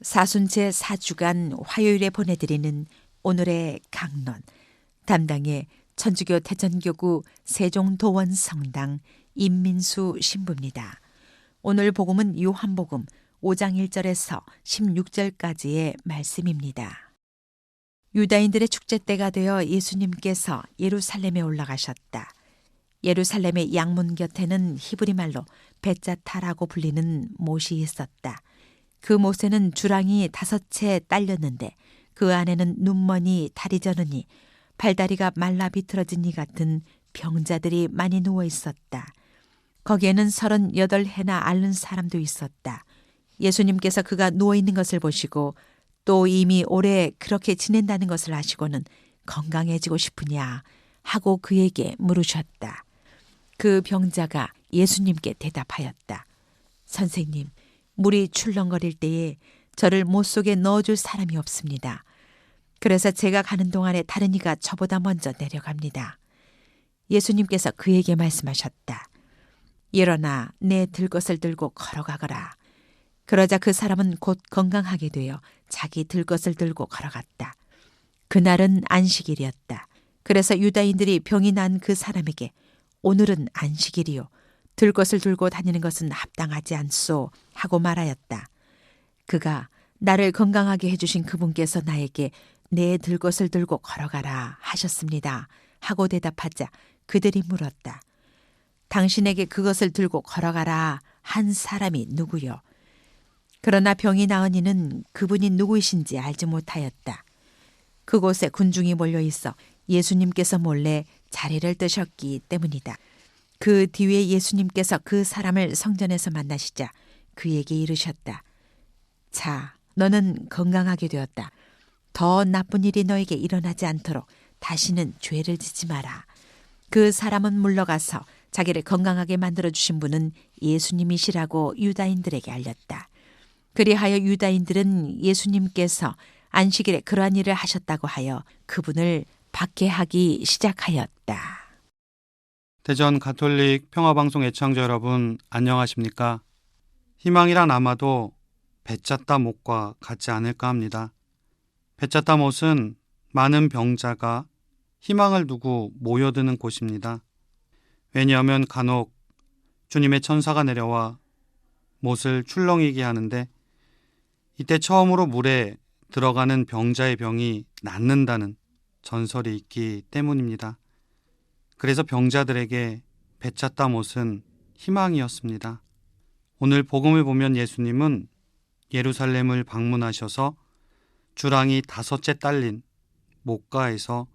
사순제 4주간 화요일에 보내드리는 오늘의 강론, 담당의 천주교 대전교구 세종도원성당 임민수 신부입니다. 오늘 복음은 요한복음 5장 1절에서 16절까지의 말씀입니다. 유다인들의 축제 때가 되어 예수님께서 예루살렘에 올라가셨다. 예루살렘의 양문 곁에는 히브리 말로 벳자타라고 불리는 못이 있었다. 그 못에는 주랑이 5채 딸렸는데 그 안에는 눈머니 다리 저느니 발다리가 말라 비틀어진 이 같은 병자들이 많이 누워 있었다. 거기에는 38해나 앓는 사람도 있었다. 예수님께서 그가 누워 있는 것을 보시고 또 이미 오래 그렇게 지낸다는 것을 아시고는 건강해지고 싶으냐 하고 그에게 물으셨다. 그 병자가 예수님께 대답하였다. 선생님, 물이 출렁거릴 때에 저를 못 속에 넣어줄 사람이 없습니다. 그래서 제가 가는 동안에 다른 이가 저보다 먼저 내려갑니다. 예수님께서 그에게 말씀하셨다. 일어나 내 들 것을 들고 걸어가거라. 그러자 그 사람은 곧 건강하게 되어 자기 들 것을 들고 걸어갔다. 그날은 안식일이었다. 그래서 유다인들이 병이 난 그 사람에게 오늘은 안식일이요. 들 것을 들고 다니는 것은 합당하지 않소 하고 말하였다. 그가 나를 건강하게 해주신 그분께서 나에게 내 들 것을 들고 걸어가라 하셨습니다 하고 대답하자 그들이 물었다. 당신에게 그것을 들고 걸어가라 한 사람이 누구요? 그러나 병이 나은 이는 그분이 누구이신지 알지 못하였다. 그곳에 군중이 몰려 있어 예수님께서 몰래 자리를 뜨셨기 때문이다. 그 뒤에 예수님께서 그 사람을 성전에서 만나시자 그에게 이르셨다. 자, 너는 건강하게 되었다. 더 나쁜 일이 너에게 일어나지 않도록 다시는 죄를 짓지 마라. 그 사람은 물러가서 자기를 건강하게 만들어주신 분은 예수님이시라고 유다인들에게 알렸다. 그리하여 유다인들은 예수님께서 안식일에 그러한 일을 하셨다고 하여 그분을 박해하기 시작하였다. 대전 가톨릭 평화방송 애청자 여러분 안녕하십니까? 희망이란 아마도 벳자다 못과 같지 않을까 합니다. 벳자다 못은 많은 병자가 희망을 두고 모여드는 곳입니다. 왜냐하면 간혹 주님의 천사가 내려와 못을 출렁이게 하는데 이때 처음으로 물에 들어가는 병자의 병이 낫는다는 전설이 있기 때문입니다. 그래서 병자들에게 벳자다 못은 희망이었습니다. 오늘 복음을 보면 예수님은 예루살렘을 방문하셔서 주랑이 5채 딸린 못가에서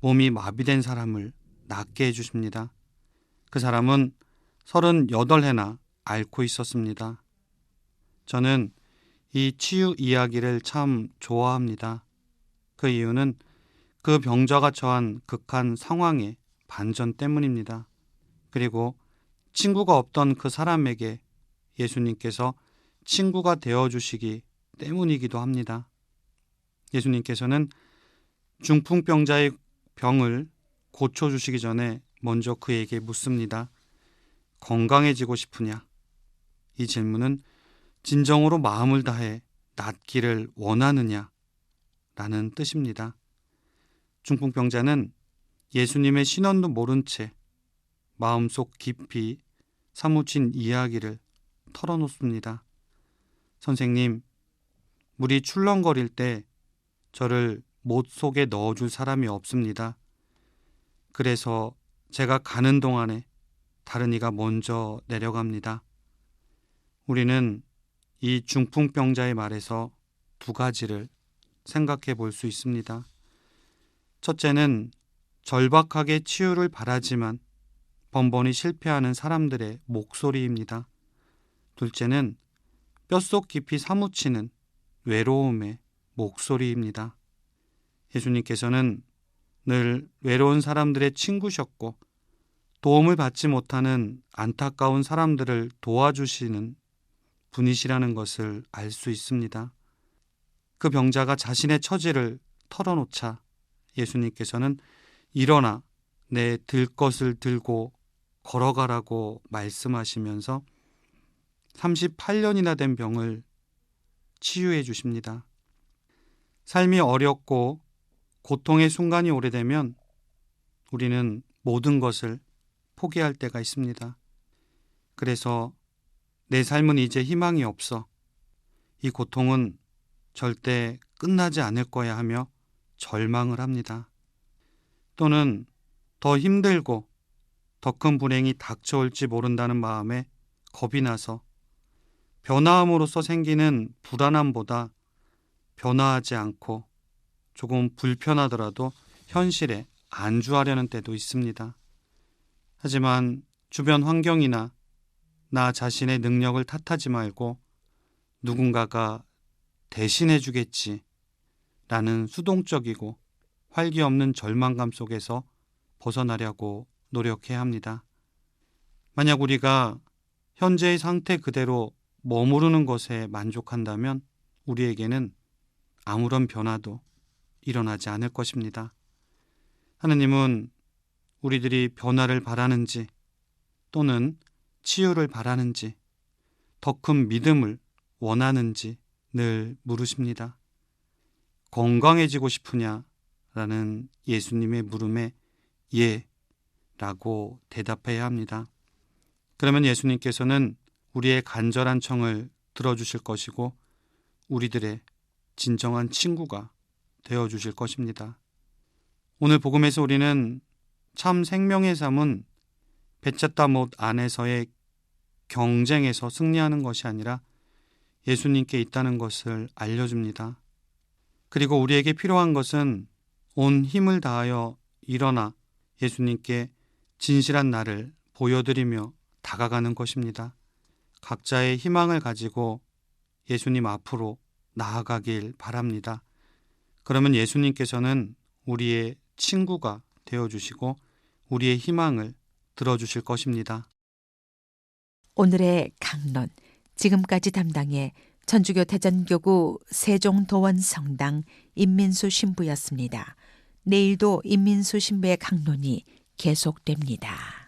몸이 마비된 사람을 낫게 해주십니다. 그 사람은 38해나 앓고 있었습니다. 저는 이 치유 이야기를 참 좋아합니다. 그 이유는 그 병자가 처한 극한 상황의 반전 때문입니다. 그리고 친구가 없던 그 사람에게 예수님께서 친구가 되어주시기 때문이기도 합니다. 예수님께서는 중풍병자의 병을 고쳐주시기 전에 먼저 그에게 묻습니다. 건강해지고 싶으냐? 이 질문은 진정으로 마음을 다해 낫기를 원하느냐? 라는 뜻입니다. 중풍병자는 예수님의 신원도 모른 채 마음속 깊이 사무친 이야기를 털어놓습니다. 선생님, 물이 출렁거릴 때 저를 못 속에 넣어줄 사람이 없습니다. 그래서 제가 가는 동안에 다른 이가 먼저 내려갑니다. 우리는 이 중풍병자의 말에서 2가지를 생각해 볼 수 있습니다. 첫째는 절박하게 치유를 바라지만 번번이 실패하는 사람들의 목소리입니다. 둘째는 뼛속 깊이 사무치는 외로움의 목소리입니다. 예수님께서는 늘 외로운 사람들의 친구셨고 도움을 받지 못하는 안타까운 사람들을 도와주시는 분이시라는 것을 알 수 있습니다. 그 병자가 자신의 처지를 털어놓자 예수님께서는 일어나 내 들 것을 들고 걸어가라고 말씀하시면서 38년이나 된 병을 치유해 주십니다. 삶이 어렵고 고통의 순간이 오래되면 우리는 모든 것을 포기할 때가 있습니다. 그래서 내 삶은 이제 희망이 없어. 이 고통은 절대 끝나지 않을 거야 하며 절망을 합니다. 또는 더 힘들고 더 큰 불행이 닥쳐올지 모른다는 마음에 겁이 나서 변화함으로써 생기는 불안함보다 변화하지 않고 조금 불편하더라도 현실에 안주하려는 때도 있습니다. 하지만 주변 환경이나 나 자신의 능력을 탓하지 말고 누군가가 대신해 주겠지 라는 수동적이고 활기 없는 절망감 속에서 벗어나려고 노력해야 합니다. 만약 우리가 현재의 상태 그대로 머무르는 것에 만족한다면 우리에게는 아무런 변화도 일어나지 않을 것입니다. 하느님은 우리들이 변화를 바라는지 또는 치유를 바라는지 더 큰 믿음을 원하는지 늘 물으십니다. 건강해지고 싶으냐? 라는 예수님의 물음에 예 라고 대답해야 합니다. 그러면 예수님께서는 우리의 간절한 청을 들어주실 것이고 우리들의 진정한 친구가 되어주실 것입니다. 오늘 복음에서 우리는 참 생명의 삶은 배쳤다 못 안에서의 경쟁에서 승리하는 것이 아니라 예수님께 있다는 것을 알려줍니다. 그리고 우리에게 필요한 것은 온 힘을 다하여 일어나 예수님께 진실한 나를 보여드리며 다가가는 것입니다. 각자의 희망을 가지고 예수님 앞으로 나아가길 바랍니다. 그러면 예수님께서는 우리의 친구가 되어주시고 우리의 희망을 들어주실 것입니다. 오늘의 강론, 지금까지 담당해 천주교 대전교구 세종도원 성당 임민수 신부였습니다. 내일도 임민수 신부의 강론이 계속됩니다.